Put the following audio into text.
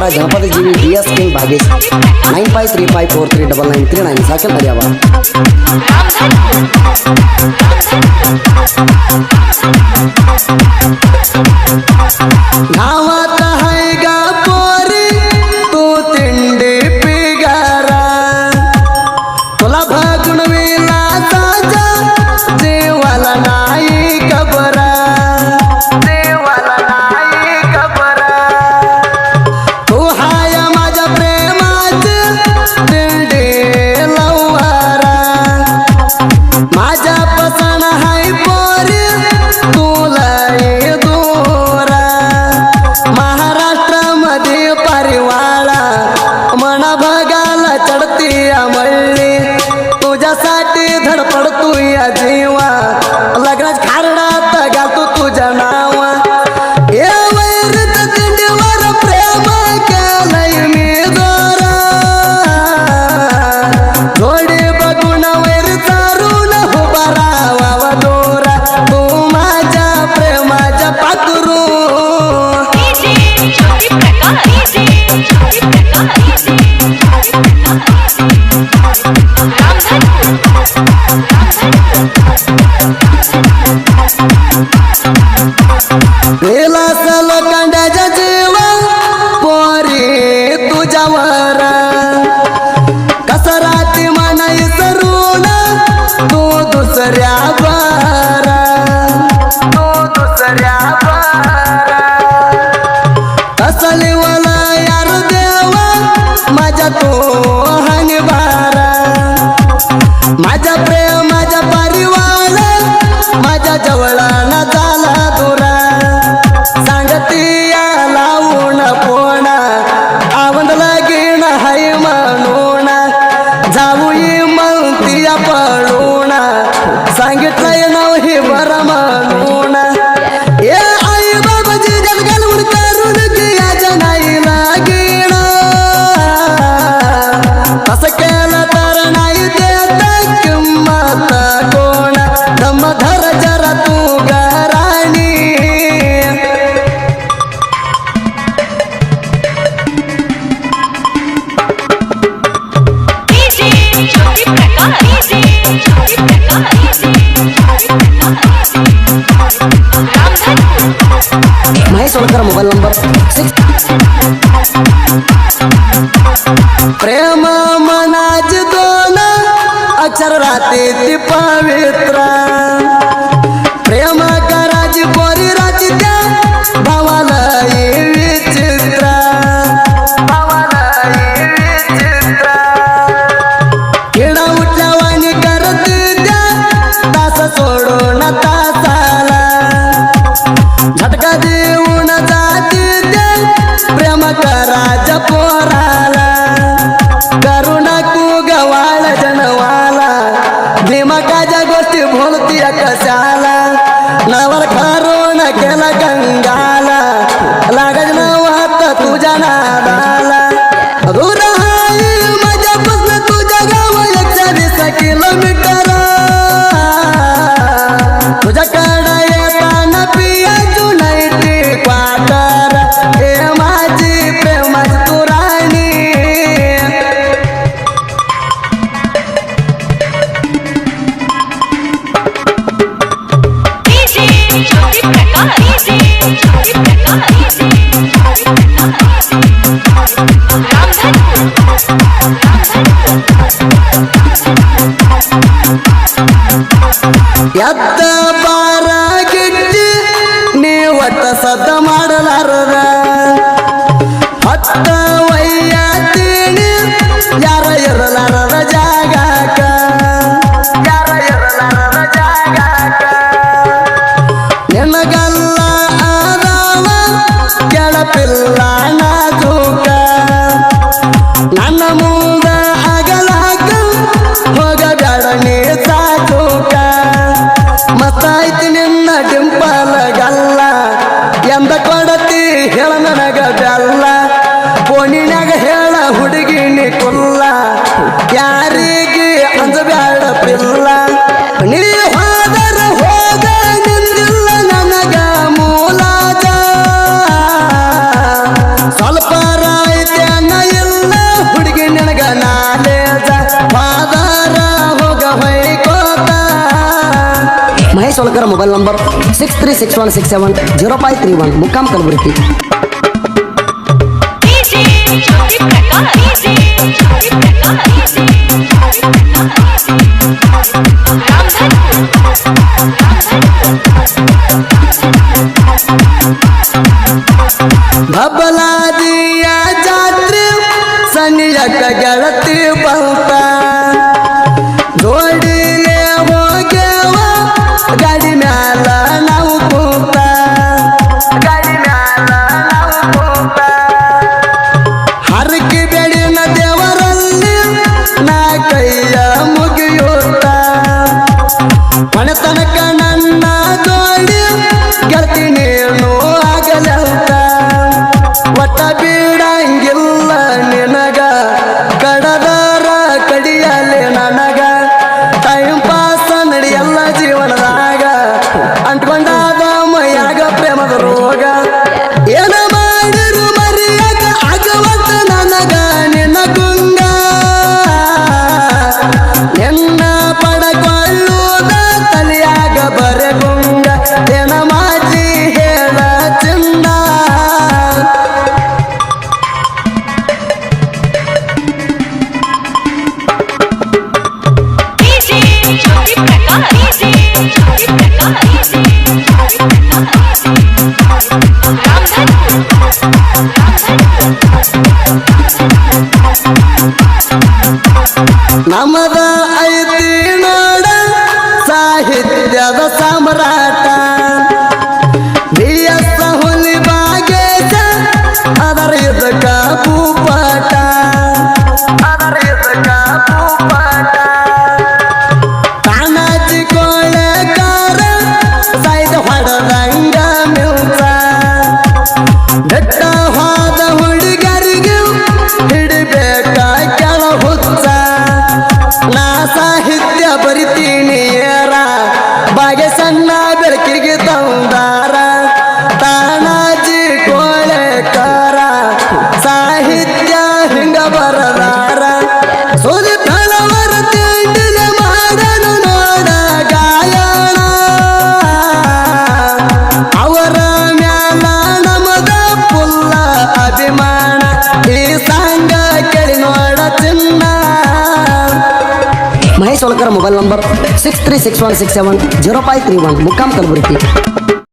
Number ಜನಪದ ಜೀವಿ DS King Bhagesh 9535439939 ಸಾಕೆಲ್ ಹರಿಯಾವ नावात हाय गा पोरी तू तिंडी पिगारा तुला भागून विला साजा देवाला नाही खबरा तू हाय माझ्या प्रेमाची तिंडी लवारा माझ्या पसण हाय पोरी तुला महाराष्ट्रामध्ये परिवाळा मना बघायला चढती मळली तुझ्यासाठी धडपडतो या जीवा लग्नात खारडात घालतो तुझ्या नावा हे वैरत तिंडीवर प्रेम केलंय मी जोरा जोडी बघून वैर चारून उभा राहावा दोरा तू माझ्या प्रेमाच्या पाखरू विलास लोखंडाच्या जीवा पोरी तुझ्यावर कसराती मनाई सरून तू दुसऱ्या बारा कसली मला यार देवा माझ्या तो हानी बारा माझ्या प्रेमाच्या परिवार माझ्या जवळाना झाला दुरा सांगती या लावून पोणा आवंद लगीन हाय म्हणून जाऊई मग तिया पळून सांगितलंय नाव हे बरं म्हणून ए आई बाबाजी जग घालून करून तियाच्या नाही लागीन असं केलं तर नाही देत किंमत कोण दम धर जरा तू गराणी महेश सोलकर मोबाईल नंबर 6 प्रेम मनाज दोन अक्षर राहते ती पवित्र प्रेम कराजी पोरी राजी त्या भावाला विचित्र किडा उठल्यावानी करत द्या तास सोडून तासाला झटका देऊन जाती द्या प्रेम कराजा पोराला करुण तू गवाळ जनवाला दिमागाच्या गोष्टी बोलती कशाला नवर खरून केला गंगाला लागज नवात तुझ्या नादाला दूर हाय माझ्यापासून तुझ्या गाव 120 किलोमीटर तुझ्याकडे येताना पियाचू नाही ती क्वार्टर हे माझी प्रेमाची तू राणी ಎದ್ದ ಬಾರ ಗಿಟ್ಟಿ ನೀ ಒಟ್ಟ ಸದ್ದ ಮಾಡಲಾರದ ಹತ್ತ ವಯ್ಯ ತೀನಿ ಯಾರ ಇರಲಾರದ ಜಾಗಾಕ ನಿನಗಲ್ಲ ಆದವ ಕೆಳಪಿಲ್ಲ ನಾಜೂಕ ನನ್ನ ಮುಂದ ಅಗಲಾಕ ಹೋಗಬೇಡ ನೀ ಸಾಜೂಕ ಮಸ್ತಾಯ್ತಿ ನಿನ್ನ ಡಿಂಪಲ್ ಗಲ್ಲ ಎಂದ ಕೊಡತಿ ಹೇಳ ನನಗ ಬೆಲ್ಲ ಫೋನಿನಾಗ ಹೇಳ ಮೊಬೈಲ್ ನಂಬರ್ 6361670531 ಮುಕ್ಕಾಂ ಕಲಬುರಗಿ. ಬಬಲಾದಿಯ ಜಾತ್ರೆ ಸನಿಯಕ ಗೆಳತಿ ಬಂತ ಜೋಡಿಲೆ ಹೋಗ್ಯವ ಗಾಡಿ ಮ್ಯಾಲ ನಾವು ಕೂತ ಹರಕೆ ಬೆಳಿನ ದೇವರಲ್ಲಿ ನಾ ಕೈಯ ಮುಗಿಯುತ್ತ ಮನೆತನಕ ನನ್ನ ಜೋಡಿ ಗೆಳತಿ ನೀನು ಆಗಲಂತ ಒಟ್ಟ ಬೀಡಂಗಿಲ್ಲ ನಿನಗ ಕಡದರ ಕಡಿಯಲಿ ನನಗ ಟೈಮ್ ಪಾಸ್ ನಡೆಯಲ್ಲ ಜೀವನದಾಗ ಅಂಟ್ಕೊಂಡಾದ ಮೈಯಾಗ ಪ್ರೇಮದ ರೋಗ ಏನ ಮಾಡಿರು ಮರಿಯಾಗ ಆಗವತ್ತ ನನಗ ನಿನ್ನ ಗುಂಗ ಎನ್ನ ಪಡಕೊಳ್ಳುವುದ ತಲೆಯಾಗ ಬರೆ ಗುಂಗ ಏನ ಮಾಜಿ ಹೇಳ ಚಿನ್ನ ನಮದ ಐತಿ ನೋಡ ಸಾಹಿತ್ಯದ ಸಾಮ್ರಾಟ BS ಹುಲಿ ಬಾಗೇಶ ಅದರ ಇದಕ್ಕ ಭೂಪಾಟ ತಾನಾಜಿ ಕೋಳೆಕಾರ ಸಾಯ್ದ ಹೊಡೆದಂಗ ಮಿಲ್ಸ ಬೆಟ್ಟ ಹೋದ ಹುಡುಗರಿಗೆ ಹಿಡಿಬೇಕ ಕೆಳ ಹುಚ್ಚ ನಾ ಸಾಹಿತ್ಯ ಬರಿತೀನಿ ಏರ ಬಾಗೆ ಸಣ್ಣ ಬೆಳಕಿಗೆ ತಂದಾರ ತಾನಾಜಿ ಕೋಳೆಕಾರ ಸಾಹಿತ್ಯ ಹಿಂಗ ಬರದಾರ ಸೋದಿ ತಳವರ ತಿಂಡಿಲ ಮಾಡನು ನೋಡ ಗಾಯನ ಅವರ ಮ್ಯಾಲ ನಮದ ಪುಲ್ಲ ಅಭಿಮಾನ ಈ ಸಂಗ ಕೇಳಿ ನೋಡ ಚಿನ್ನ. ಮಹೇಶ್ ಒಳಕರ್ ಮೊಬೈಲ್ ನಂಬರ್ 6361670531 ಮುಕ್ಕಾಂ ಕಲಬುರಗಿ.